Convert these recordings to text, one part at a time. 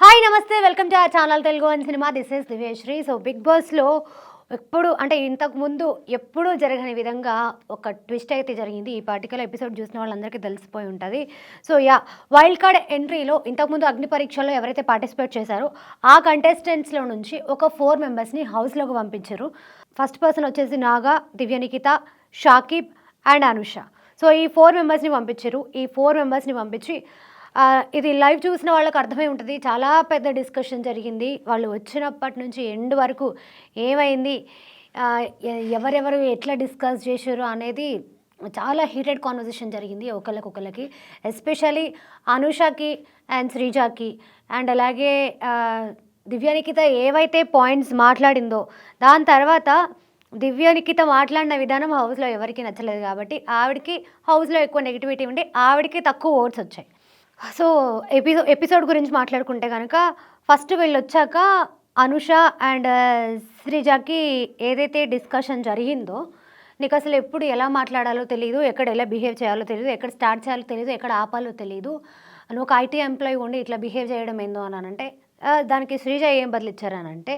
Hi నమస్తే welcome to our channel Telugu One Cinema. This is Divyashri. So big బాస్లో ఎప్పుడు అంటే ఇంతకుముందు ఎప్పుడూ జరగని విధంగా ఒక ట్విస్ట్ అయితే జరిగింది. ఈ పర్టికులర్ ఎపిసోడ్ చూసిన వాళ్ళందరికీ తెలిసిపోయి ఉంటుంది. సో వైల్డ్ కార్డ్ ఎంట్రీలో ఇంతకుముందు అగ్ని పరీక్షలో ఎవరైతే పార్టిసిపేట్ చేశారో ఆ కంటెస్టెంట్స్లో నుంచి ఒక 4 మెంబర్స్ని హౌస్లోకి పంపించారు. ఫస్ట్ పర్సన్ వచ్చేసి నాగా, దివ్య నిఖిత, షాకిబ్ అండ్ అనుష. సో ఈ 4 మెంబర్స్ని పంపించారు. ఈ 4 మెంబర్స్ని పంపించి ఇది లైవ్ చూసిన వాళ్ళకి అర్థమై ఉంటుంది. చాలా పెద్ద డిస్కషన్ జరిగింది. వాళ్ళు వచ్చినప్పటి నుంచి ఎండ్ వరకు ఏమైంది, ఎవరెవరు ఎట్లా డిస్కస్ చేశారు అనేది చాలా హీటెడ్ కాన్వర్జేషన్ జరిగింది ఒకళ్ళకొకళ్ళకి. ఎస్పెషలీ అనుషకి అండ్ శ్రీజాకి అండ్ అలాగే దివ్యానికిత ఏవైతే పాయింట్స్ మాట్లాడిందో దాని తర్వాత దివ్యానికిత మాట్లాడిన విధానం హౌస్లో ఎవరికి నచ్చలేదు కాబట్టి ఆవిడకి హౌస్లో ఎక్కువ నెగిటివిటీ ఉండి ఆవిడకి తక్కువ ఓట్స్ వచ్చాయి. సో ఎపిసోడ్ గురించి మాట్లాడుకుంటే కనుక ఫస్ట్ వీళ్ళొచ్చాక అనుష అండ్ శ్రీజాకి ఏదైతే డిస్కషన్ జరిగిందో, నీకు అసలు ఎప్పుడు ఎలా మాట్లాడాలో తెలియదు, ఎక్కడ ఎలా బిహేవ్ చేయాలో తెలియదు, ఎక్కడ స్టార్ట్ చేయాలో తెలియదు, ఎక్కడ ఆపాలో తెలియదు, నువ్వు ఒక ఐటీ ఎంప్లాయీ ఉండి ఇట్లా బిహేవ్ చేయడం ఏందో అని అంటే దానికి శ్రీజ ఏం బదిలిచ్చారనంటే,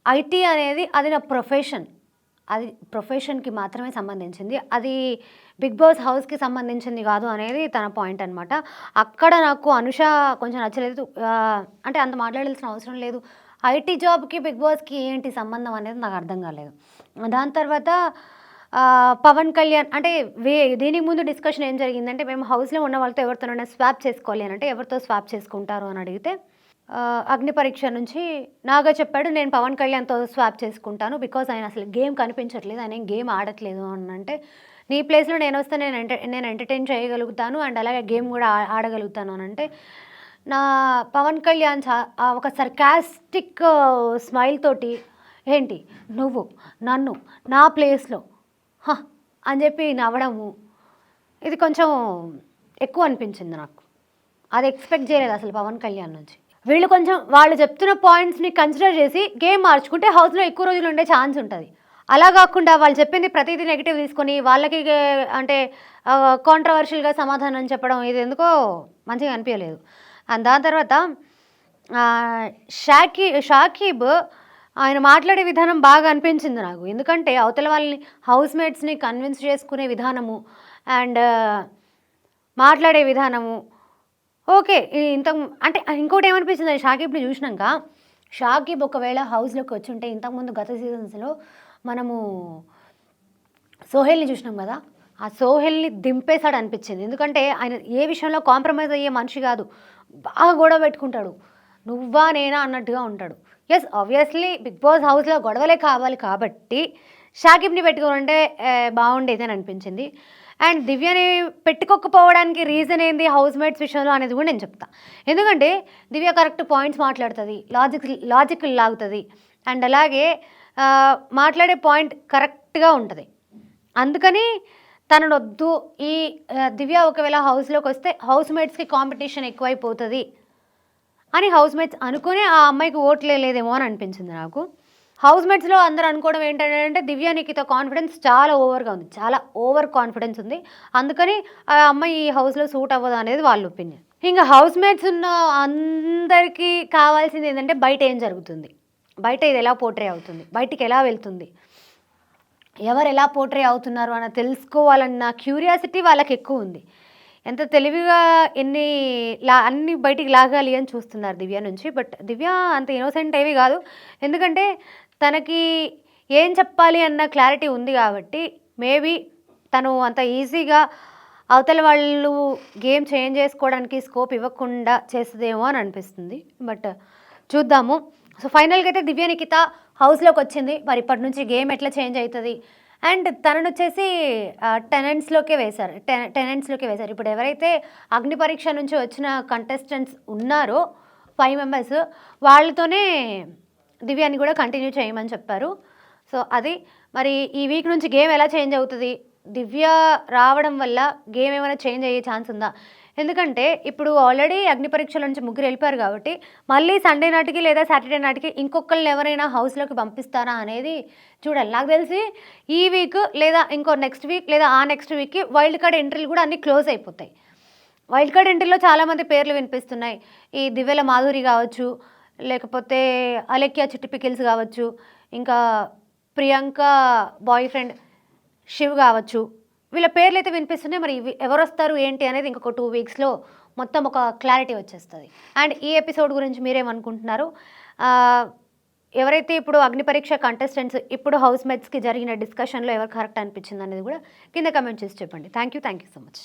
ఐటీ అనేది అది నా ప్రొఫెషన్, అది ప్రొఫెషన్కి మాత్రమే సంబంధించింది, అది బిగ్ బాస్ హౌస్కి సంబంధించింది కాదు అనేది తన పాయింట్ అనమాట. అక్కడ నాకు అనుష కొంచెం నచ్చలేదు. అంటే అంత మాట్లాడాల్సిన అవసరం లేదు, ఐటీ జాబ్కి బిగ్ బాస్కి ఏంటి సంబంధం అనేది నాకు అర్థం కాలేదు. దాని తర్వాత పవన్ కళ్యాణ్ అంటే దీనికి ముందు డిస్కషన్ ఏం జరిగిందంటే, మేము హౌస్లో ఉన్న వాళ్ళతో ఎవరితోనైనా స్వాప్ చేసుకోవాలి అని అంటే ఎవరితో స్వాప్ చేసుకుంటారు అని అడిగితే అగ్ని పరీక్ష నుంచి నాగా చెప్పాడు, నేను పవన్ కళ్యాణ్తో స్వాప్ చేసుకుంటాను, బికాజ్ ఆయన అసలు గేమ్ కనిపించట్లేదు, ఆయన ఏం గేమ్ ఆడట్లేదు అని అంటే, నీ ప్లేస్లో నేను వస్తే నేను ఎంటర్టైన్ చేయగలుగుతాను అండ్ అలాగే గేమ్ కూడా ఆడగలుగుతాను అని అంటే, నా పవన్ కళ్యాణ్ ఒక సర్కాస్టిక్ స్మైల్ తోటి ఏంటి నువ్వు నన్ను నా ప్లేస్లో అని చెప్పి నవ్వడము, ఇది కొంచెం ఎక్కువ అనిపించింది నాకు. అది ఎక్స్పెక్ట్ చేయలేదు అసలు పవన్ కళ్యాణ్ నుంచి. వీళ్ళు కొంచెం వాళ్ళు చెప్తున్న పాయింట్స్ని కన్సిడర్ చేసి గేమ్ మార్చుకుంటే హౌస్లో ఎక్కువ రోజులు ఉండే ఛాన్స్ ఉంటుంది. అలా కాకుండా వాళ్ళు చెప్పింది ప్రతిదీ నెగిటివ్ తీసుకొని వాళ్ళకి అంటే కాంట్రవర్షియల్గా సమాధానం చెప్పడం ఇది ఎందుకో మంచిగా అనిపించలేదు. అండ్ దాని తర్వాత షాకీబ్ ఆయన మాట్లాడే విధానం బాగా అనిపించింది నాకు. ఎందుకంటే అవతల వాళ్ళని హౌస్ మేట్స్ని కన్విన్స్ చేసుకునే విధానము అండ్ మాట్లాడే విధానము ఓకే. ఇంత అంటే ఇంకోటి ఏమనిపించింది షాకీబ్ని చూసినాక, షాకీబ్ ఒకవేళ హౌస్లోకి వచ్చి ఉంటే ఇంతకుముందు గత సీజన్స్లో మనము సోహెల్ని చూసినాం కదా, ఆ సోహెల్ని దింపేశాడు అనిపించింది. ఎందుకంటే ఆయన ఏ విషయంలో కాంప్రమైజ్ అయ్యే మనిషి కాదు, బాగా గొడవ పెట్టుకుంటాడు, నువ్వా నేనా అన్నట్టుగా ఉంటాడు. ఎస్ ఆబ్వియస్లీ బిగ్ బాస్ హౌస్లో గొడవలే కావాలి కాబట్టి షాకీబ్ని పెట్టుకోవాలంటే బాగుండేది అని అనిపించింది. అండ్ దివ్యని పెట్టుకోకపోవడానికి రీజన్ ఏంది హౌస్ మేట్స్ విషయంలో అనేది కూడా నేను చెప్తాను. ఎందుకంటే దివ్య కరెక్ట్ పాయింట్స్ మాట్లాడుతుంది, లాజిక్ లాగుతుంది అండ్ అలాగే మాట్లాడే పాయింట్ కరెక్ట్గా ఉంటుంది. అందుకని తనను వద్దు, ఈ దివ్య ఒకవేళ హౌస్లోకి వస్తే హౌస్ మేట్స్కి కాంపిటీషన్ ఎక్కువైపోతుంది అని హౌస్ మేట్స్ అనుకుని ఆ అమ్మాయికి ఓట్లే లేదేమో అని అనిపించింది నాకు. హౌస్ మేట్స్లో అందరూ అనుకోవడం ఏంటంటే దివ్య నిఖిత కాన్ఫిడెన్స్ చాలా ఓవర్గా ఉంది, చాలా ఓవర్ కాన్ఫిడెన్స్ ఉంది, అందుకని ఆ అమ్మాయి ఈ హౌస్లో సూట్ అవ్వదు అనేది వాళ్ళ ఒపీనియన్. ఇంకా హౌస్ మేట్స్ ఉన్న అందరికీ కావాల్సింది ఏంటంటే బయట ఏం జరుగుతుంది, బయట ఇది ఎలా పోర్ట్రే అవుతుంది, బయటికి ఎలా వెళ్తుంది, ఎవరు ఎలా పోర్ట్రే అవుతున్నారు అని తెలుసుకోవాలన్న క్యూరియాసిటీ వాళ్ళకి ఎక్కువ ఉంది. ఎంత తెలివిగా అన్ని బయటికి లాగాలి అని చూస్తున్నారు దివ్య నుంచి. బట్ దివ్య అంత ఇన్నోసెంట్ ఏమీ కాదు, ఎందుకంటే తనకి ఏం చెప్పాలి అన్న క్లారిటీ ఉంది కాబట్టి మేబీ తను అంత ఈజీగా అవతల వాళ్ళు గేమ్ చేంజ్ చేసుకోవడానికి స్కోప్ ఇవ్వకుండా చేస్తుందేమో అని అనిపిస్తుంది. బట్ చూద్దాము. సో ఫైనల్గా అయితే దివ్య నిఖిత హౌస్లోకి వచ్చింది. మరి ఇప్పటి నుంచి గేమ్ ఎట్లా చేంజ్ అవుతుంది అండ్ తనను వచ్చేసి టెనెంట్స్లోకే వేశారు. ఇప్పుడు ఎవరైతే అగ్ని పరీక్ష నుంచి వచ్చిన కంటెస్టెంట్స్ ఉన్నారో 5 మెంబర్స్, వాళ్ళతోనే దివ్యాన్ని కూడా కంటిన్యూ చేయమని చెప్పారు. సో అది మరి ఈ వీక్ నుంచి గేమ్ ఎలా చేంజ్ అవుతుంది, దివ్య రావడం వల్ల గేమ్ ఏమైనా చేంజ్ అయ్యే ఛాన్స్ ఉందా? ఎందుకంటే ఇప్పుడు ఆల్రెడీ అగ్ని పరీక్షల నుంచి 3 వెళ్ళిపోయారు కాబట్టి మళ్ళీ సండే నాటికి లేదా సాటర్డే నాటికి ఇంకొకళ్ళని ఎవరైనా హౌస్లోకి పంపిస్తారా అనేది చూడాలి. నాకు తెలిసి ఈ వీక్ లేదా ఇంకో నెక్స్ట్ వీక్ లేదా ఆ నెక్స్ట్ వీక్కి వైల్డ్ కార్డ్ ఎంట్రీలు కూడా అన్నీ క్లోజ్ అయిపోతాయి. వైల్డ్ కార్డ్ ఎంట్రీలో చాలామంది పేర్లు వినిపిస్తున్నాయి. ఈ దివ్యల మాధురి కావచ్చు, లేకపోతే అలెక్యా చిట్టి పికిల్స్ కావచ్చు, ఇంకా ప్రియాంక బాయ్ ఫ్రెండ్ శివ్ కావచ్చు. వీళ్ళ పేర్లు అయితే వినిపిస్తున్నాయి. మరి ఎవరొస్తారు ఏంటి అనేది ఇంకొక 2 వీక్స్లో మొత్తం ఒక క్లారిటీ వచ్చేస్తుంది. అండ్ ఈ ఎపిసోడ్ గురించి మీరేమనుకుంటున్నారు? ఎవరైతే ఇప్పుడు అగ్ని పరీక్ష కంటెస్టెంట్స్ ఇప్పుడు హౌస్ మేట్స్కి జరిగిన డిస్కషన్లో ఎవరు కరెక్ట్ అనిపించింది అనేది కూడా కింద కమెంట్ చేసి చెప్పండి. Thank you so much.